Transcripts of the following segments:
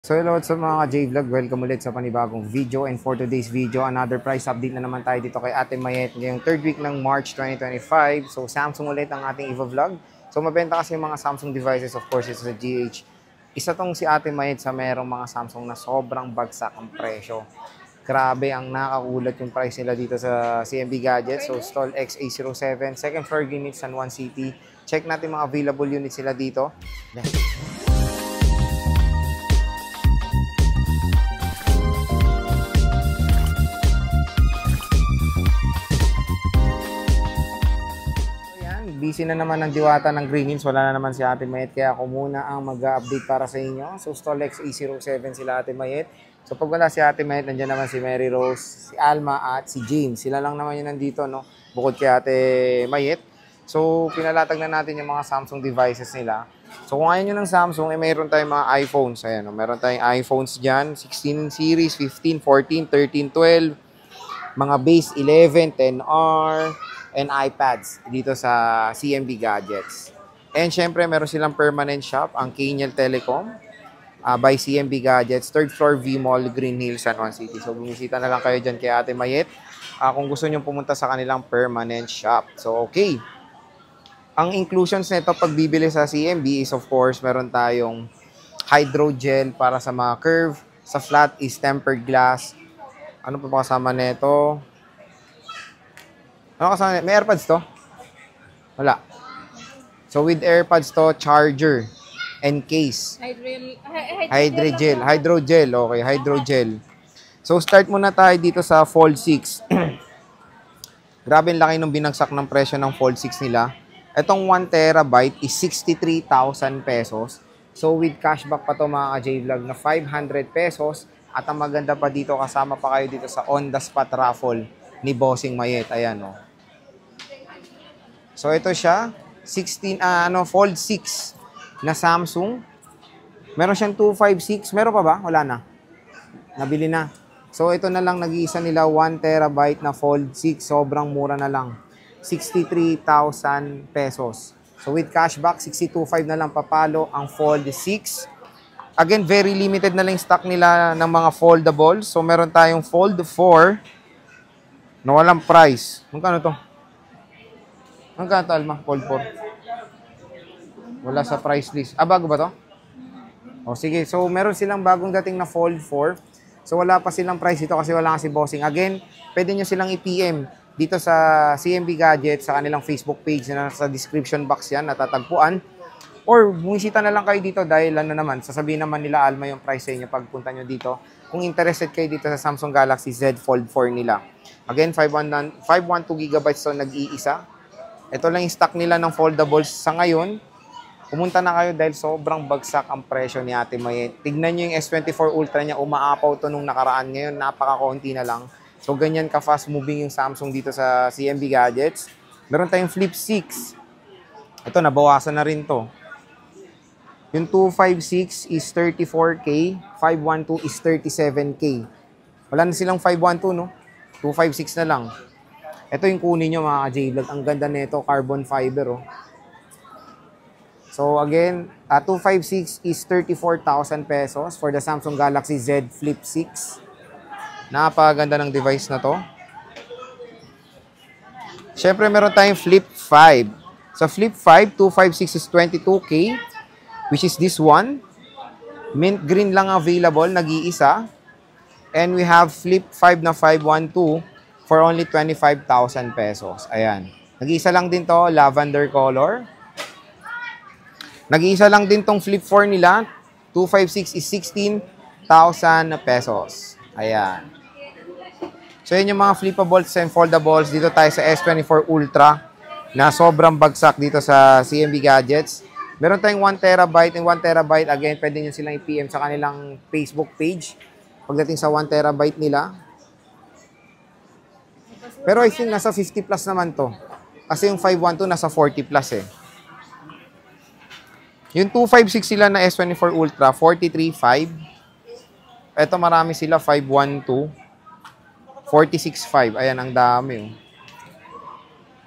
So hello sa mga J-Vlog, welcome ulit sa panibagong video, and for today's video, another price update na naman tayo dito kay Ate Mayet ngayong third week ng March 2025. So Samsung ulit ang ating i-vlog. So mabenta kasi yung mga Samsung devices, of course, it's sa GH. Isa tong si Ate Mayet sa merong mga Samsung na sobrang bagsak ang presyo. Grabe ang nakakulat yung price nila dito sa CMB Gadgets. So Stall X807, second floor unit, San Juan City. Check natin mga available units sila dito. Busy na naman ng diwata ng Green Hills. Wala na naman si Ate Mayet, kaya ako muna ang mag-update para sa inyo. So, Stolex A07 sila Ate Mayet. So, pag wala si Ate Mayet, nandiyan naman si Mary Rose, si Alma, at si James. Sila lang naman yun nandito, no? Bukod kay Ate Mayet. So, pinalatag na natin yung mga Samsung devices nila. So, kung ayaw nyo ng Samsung, mayroon tayong mga iPhones. Ayan, no? Meron tayong iPhones dyan. 16 series, 15, 14, 13, 12. Mga base 11, 10R, and iPads dito sa CMB Gadgets. And syempre, meron silang permanent shop, ang Kaniel Telecom by CMB Gadgets, third floor V Mall, Green Hills, San Juan City. So, bumisita na lang kayo dyan kay Ate Mayet kung gusto nyo pumunta sa kanilang permanent shop. So, okay. Ang inclusions nito pag bibili sa CMB is, of course, meron tayong hydrogel para sa mga curve. Sa flat is tempered glass. Ano pa ba kasama nito? Ano kasama? May AirPods to? Wala. So, with AirPods to, charger and case. Hydrogel. Okay, hydrogel. So, start muna tayo dito sa Fold 6. Grabe ang laki nung binagsak ng presyo ng Fold 6 nila. Itong 1 terabyte is 63,000 pesos. So, with cashback pa to mga J-Vlog na 500 pesos. At ang maganda pa dito, kasama pa kayo dito sa on-the-spot raffle ni Bossing Mayet. Ayan, oh. So, ito siya, Fold 6 na Samsung. Meron siyang 256. Meron pa ba? Wala na. Nabili na. So, ito na lang nag-iisa nila, 1 terabyte na Fold 6. Sobrang mura na lang. 63,000 pesos. So, with cashback, 62,500 na lang papalo ang Fold 6. Again, very limited na lang stock nila ng mga foldables. So, meron tayong Fold 4 na walang price. Magkano to? Magkano to, Alma? Fold 4. Wala sa price list. Bago ba to? O, sige. So, meron silang bagong dating na Fold 4. So, wala pa silang price dito kasi wala kasi bossing. Again, pwede nyo silang i-PM dito sa CMB Gadget sa kanilang Facebook page na nasa description box yan, natatagpuan. Or, bumisita na lang kayo dito dahil ano naman, sasabihin naman nila Alma yung price sa inyo pagpunta nyo dito. Kung interested kayo dito sa Samsung Galaxy Z Fold 4 nila. Again, 512GB to nag-iisa. Ito lang yung stock nila ng foldables sa ngayon. Pumunta na kayo dahil sobrang bagsak ang presyo ni Ate Mayet. Tignan nyo yung S24 Ultra niya, umaapaw to nung nakaraan. Ngayon, napaka-konti na lang. So, ganyan ka-fast moving yung Samsung dito sa CMB Gadgets. Meron tayong Flip 6. Ito, nabawasan na rin to. Yung 256 is 34K, 512 is 37K. Wala na silang 512, no? 256 na lang. Ito yung kunin nyo mga J-Vlog. Ang ganda nito, carbon fiber, oh. So again, 256 is 34,000 pesos for the Samsung Galaxy Z Flip 6. Napakaganda ng device na to. Siyempre, meron tayong Flip 5. Sa Flip 5, 256 is 22K, which is this one. Mint green lang available, nag-iisa. And we have Flip 5 na 512 for only 25,000 pesos. Ayan. Nag-iisa lang din to, lavender color. Nag-iisa lang din tong Flip 4 nila. 256 is 16,000 pesos. Ayan. So, yun yung mga flippables and foldables. Dito tayo sa S24 Ultra na sobrang bagsak dito sa CMB Gadgets. Meron tayong 1 terabyte and 1 terabyte. Again, pwede nyo silang i-PM sa kanilang Facebook page. Pagdating sa 1 terabyte nila. Pero I think nasa 50 plus naman to. Kasi yung 512 nasa 40 plus eh. Yung 256 sila na S24 Ultra, 43.5. Ito marami sila, 512. 46.5. Ayan, ang dami. Oh.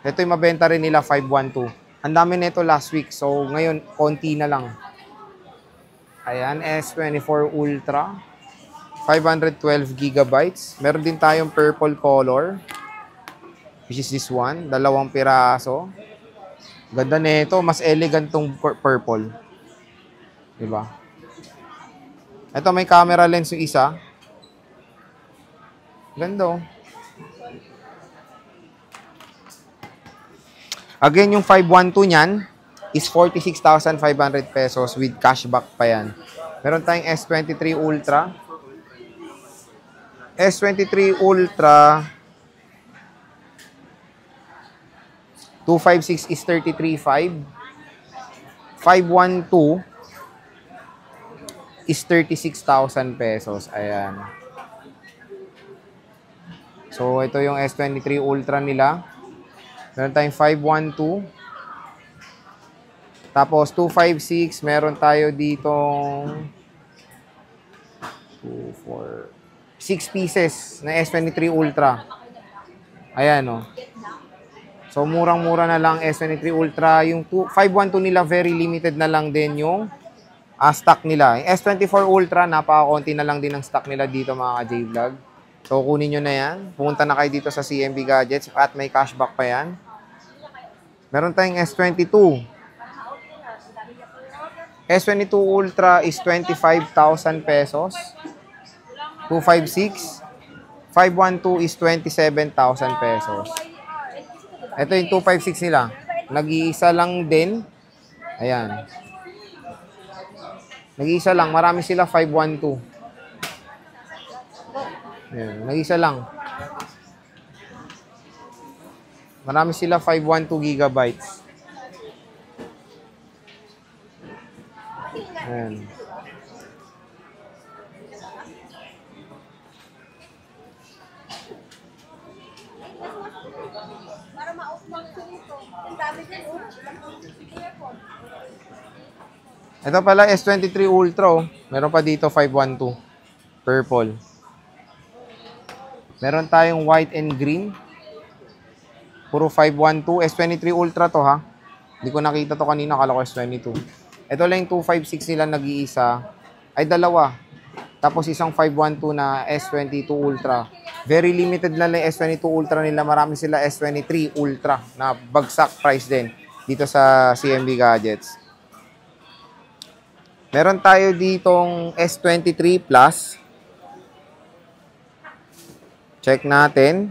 Ito yung mabenta rin nila, 512. Ang dami nito last week. So, ngayon, konti na lang. Ayan, S24 Ultra. 512 gigabytes. Meron din tayong purple color. Which is this one. 2 piraso. Ganda nito. Mas elegant tong purple. Diba? Ito may camera lens yung isa. Ganda oh. Again, yung 512 niyan is 46,500 pesos with cashback pa yan. Meron tayong S23 Ultra. S23 Ultra 256 is 33,500. 512 is 36,000 pesos. Ayan. So, ito yung S23 Ultra nila. Meron tayong 512. Tapos, 256. Meron tayo ditong 6 pieces na S23 Ultra. Ayan, oh. So, murang-mura na lang S23 Ultra. Yung 512 nila, very limited na lang din yung stock nila. Yung S24 Ultra, napaka-konti na lang din ang stock nila dito, mga ka-J-Vlog. So, kunin nyo na yan. Pumunta na kayo dito sa CMB Gadgets at may cashback pa yan. Meron tayong S22. S22 Ultra is 25,000 pesos. 256. 512 is 27,000 pesos. Ito yung 256 nila. Nag-iisa lang din. Ayan. Nag-iisa lang. Marami sila 512. Ayan. Nag-iisa lang. Marami sila 512 gigabytes. Ayan. Ito pala S23 Ultra. Oh. Meron pa dito 512. Purple. Meron tayong white and green. Puro 512. S23 Ultra to ha. Hindi ko nakita to kanina. Akala ko S22. Ito lang yung 256 nila nag-iisa. Ay dalawa. Tapos isang 512 na S22 Ultra. Very limited na lang yung S22 Ultra nila. Marami sila S23 Ultra na bagsak price din dito sa CMB Gadgets. Meron tayo ditong S23 Plus. Check natin.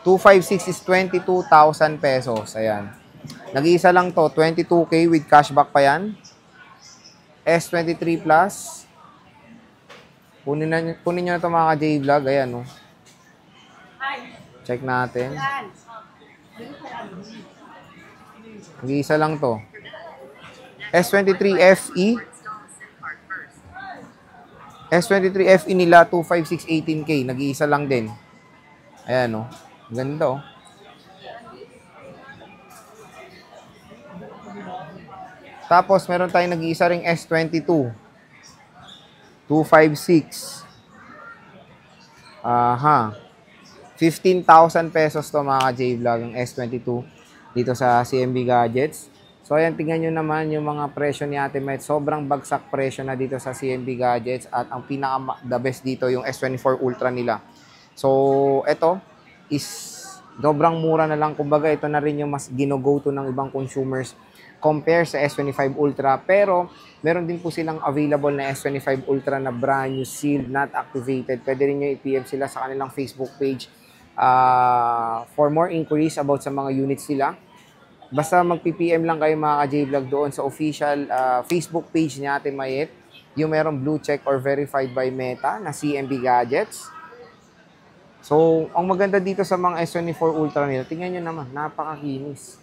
256 is 22,000 pesos. Ayan. Nag-iisa lang to. 22K with cashback pa yan. S23 Plus. Kunin nyo na ito mga ka-J-Vlog. Ayan, no. Check natin. Nag-iisa lang to. S23 FE. S23 FE nila, 256 18K. Nag-iisa lang din. Ayan, no. Ganda, oh. Tapos, meron tayong nag-iisa ring S22. 256. Aha. 15,000 pesos to mga ka-J-Vlog ang S22 dito sa CMB Gadgets. So, ayan, tingnan nyo naman yung mga presyo ni Ate Met. Sobrang bagsak presyo na dito sa CMB Gadgets at ang pinaka-the best dito yung S24 Ultra nila. So, ito is sobrang mura na lang. Kumbaga, ito na rin yung mas gino-go-to ng ibang consumers compare sa S25 Ultra. Pero, meron din po silang available na S25 Ultra na brand new, sealed, not activated. Pwede rin nyo i-PM sila sa kanilang Facebook page for more inquiries about sa mga units nila. Basta mag-PPM lang kayo mga ka-J-Vlog doon sa official Facebook page ni Ate Mayet. Yung merong blue check or verified by Meta na CMB Gadgets. So, ang maganda dito sa mga S24 Ultra nila, tingnan nyo naman, napakakinis.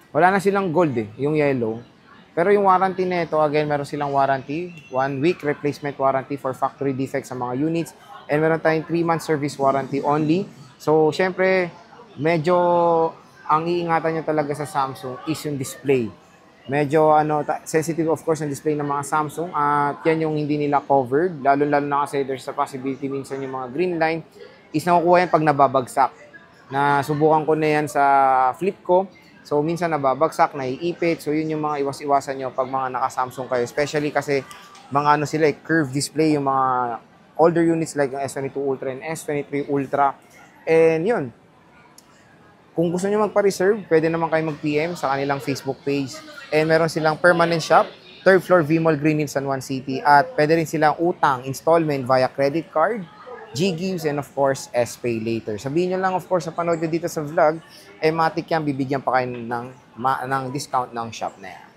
Wala na silang gold yung yellow. Pero yung warranty nito, again, meron silang warranty. 1 week replacement warranty for factory defects sa mga units. And meron tayong 3-month service warranty only. So, syempre, medyo ang iingatan nyo talaga sa Samsung is yung display. Medyo sensitive of course ang display ng mga Samsung at yan yung hindi nila covered. Lalo-lalo na kasi there's a possibility minsan yung mga green line is nakukuha yan pag nababagsak. Nasubukan ko na yan sa flip ko. So, minsan nababagsak, naiipit. So, yun yung mga iwas-iwasan nyo pag mga naka-Samsung kayo. Especially kasi mga ano sila, curved display, yung mga older units like yung S22 Ultra and S23 Ultra. And yun, kung gusto nyo magpa-reserve, pwede naman kayo mag-PM sa kanilang Facebook page. And meron silang permanent shop, 3rd floor V-Mall Green Hills, San Juan City. At pwede rin silang utang, installment via credit card, G-Gives, and of course, S-Pay later. Sabihin nyo lang, of course, sa panood nyo dito sa vlog, matik yan, bibigyan pa kayo ng discount ng shop na yan.